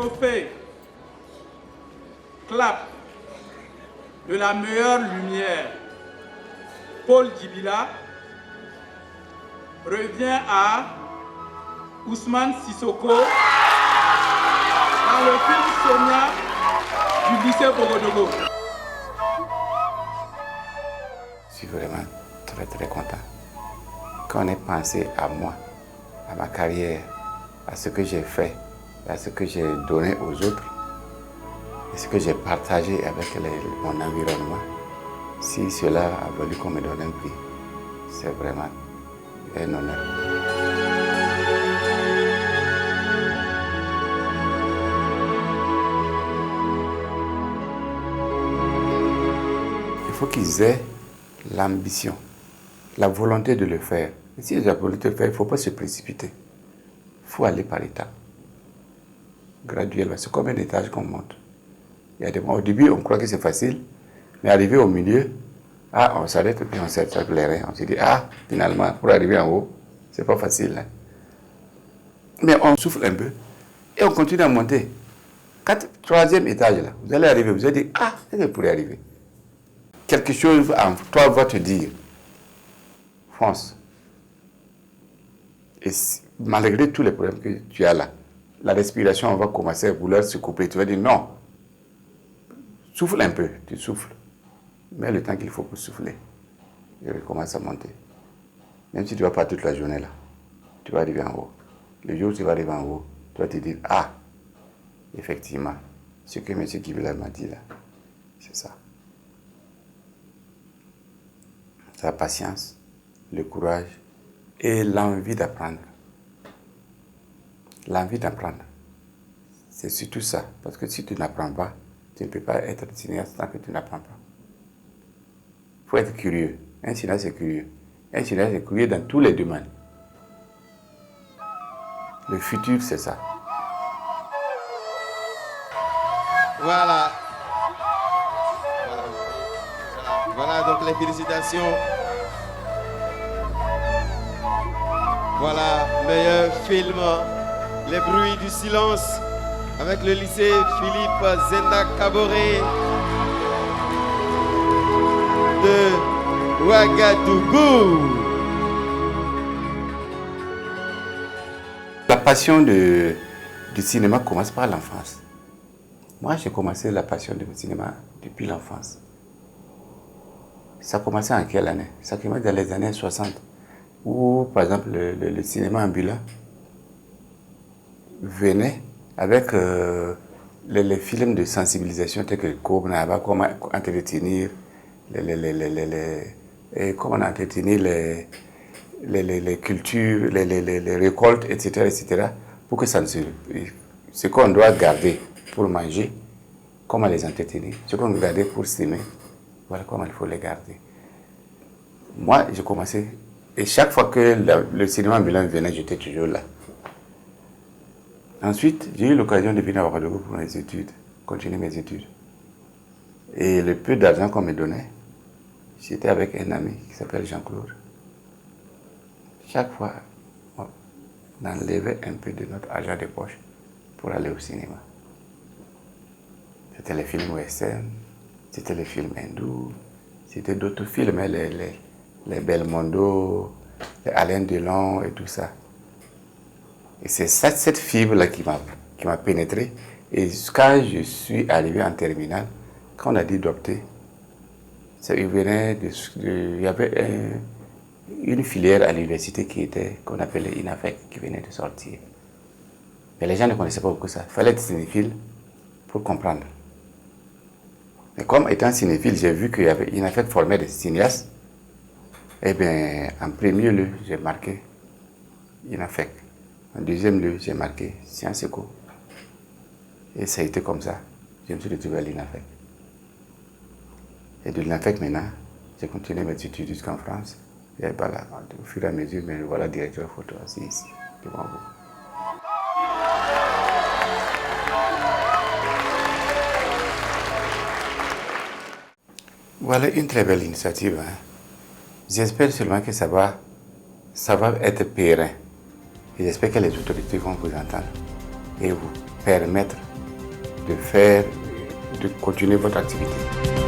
trophée clap de la meilleure lumière Paul Djibila revient à Ousmane Sissoko dans le film Sonia du lycée Bogodogo. Je suis vraiment très content. Quand on est pensé à moi, à ma carrière, à ce que j'ai fait, à ce que j'ai donné aux autres, et ce que j'ai partagé avec mon environnement, si cela a valu qu'on me donne un prix, c'est vraiment un honneur. Il faut qu'ils aient l'ambition, la volonté de le faire. Et si ils ont la volonté de le faire, il ne faut pas se précipiter. Il faut aller par étapes. Graduellement, c'est comme un étage qu'on monte. Il y a des moments, au début, on croit que c'est facile, mais arrivé au milieu, on s'arrête et puis on s'accélère. On se dit, finalement, pour arriver en haut, c'est pas facile. Hein. Mais on souffle un peu et on continue à monter. Troisième étage, là, vous allez arriver, vous allez dire, est-ce que vous pourrez arriver? Quelque chose en toi va te dire, fonce. Et malgré tous les problèmes que tu as là, la respiration va commencer à vouloir se couper. Tu vas dire non. Souffle un peu, tu souffles. Mais le temps qu'il faut pour souffler, il recommence à monter. Même si tu ne vas pas toute la journée là, tu vas arriver en haut. Le jour où tu vas arriver en haut, tu vas te dire, effectivement, ce que M. Djibila m'a dit là, c'est ça. La patience, le courage et l'envie d'apprendre. L'envie d'apprendre, c'est surtout ça. Parce que si tu n'apprends pas, tu ne peux pas être cinéaste tant que tu n'apprends pas. Il faut être curieux. Un cinéaste est curieux. Un cinéaste est curieux dans tous les domaines. Le futur, c'est ça. Voilà. Voilà donc les félicitations. Voilà, meilleur film, Les bruits du silence, avec le lycée Philippe Zenda Kaboré de Ouagadougou. La passion du cinéma commence par l'enfance. Moi, j'ai commencé la passion du cinéma depuis l'enfance. Ça a commencé en quelle année? Ça a commencé dans les années 60. Où, par exemple, le cinéma ambulant venait avec les films de sensibilisation tels que comment entretenir comment entretenir les cultures, les récoltes, etc., pour que ça ne se... Ce qu'on doit garder pour manger, comment les entretenir. Ce qu'on doit garder pour s'aimer, voilà comment il faut les garder. Moi, j'ai commencé... Et chaque fois que le cinéma ambulant venait, j'étais toujours là. Ensuite, j'ai eu l'occasion de venir à Ouagadougou pour mes études, continuer mes études. Et le peu d'argent qu'on me donnait, j'étais avec un ami qui s'appelle Jean-Claude. Chaque fois, on enlevait un peu de notre argent de poche pour aller au cinéma. C'était les films western, c'était les films hindous, c'était d'autres films, les Belmondo, les Alain Delon et tout ça. Et c'est cette fibre-là qui m'a pénétré. Et quand je suis arrivé en terminale, quand on a dit d'opter, il y avait une filière à l'université qu'on appelait INAFEC, qui venait de sortir. Mais les gens ne connaissaient pas beaucoup ça. Il fallait être cinéphile pour comprendre. Mais comme étant cinéphile, j'ai vu qu'il y avait INAFEC formait des cinéastes. Eh bien, en premier lieu, j'ai marqué INAFEC. En deuxième lieu, j'ai marqué Sciences Éco. Et ça a été comme ça. Je me suis retrouvé à l'INAFEC. Et de l'INAFEC maintenant, j'ai continué mes études jusqu'en France. Et voilà, au fur et à mesure, mais voilà, directeur photo assis ici, devant vous. Voilà une très belle initiative. Hein. J'espère seulement que ça va être périn. Et j'espère que les autorités vont vous entendre et vous permettre de continuer votre activité.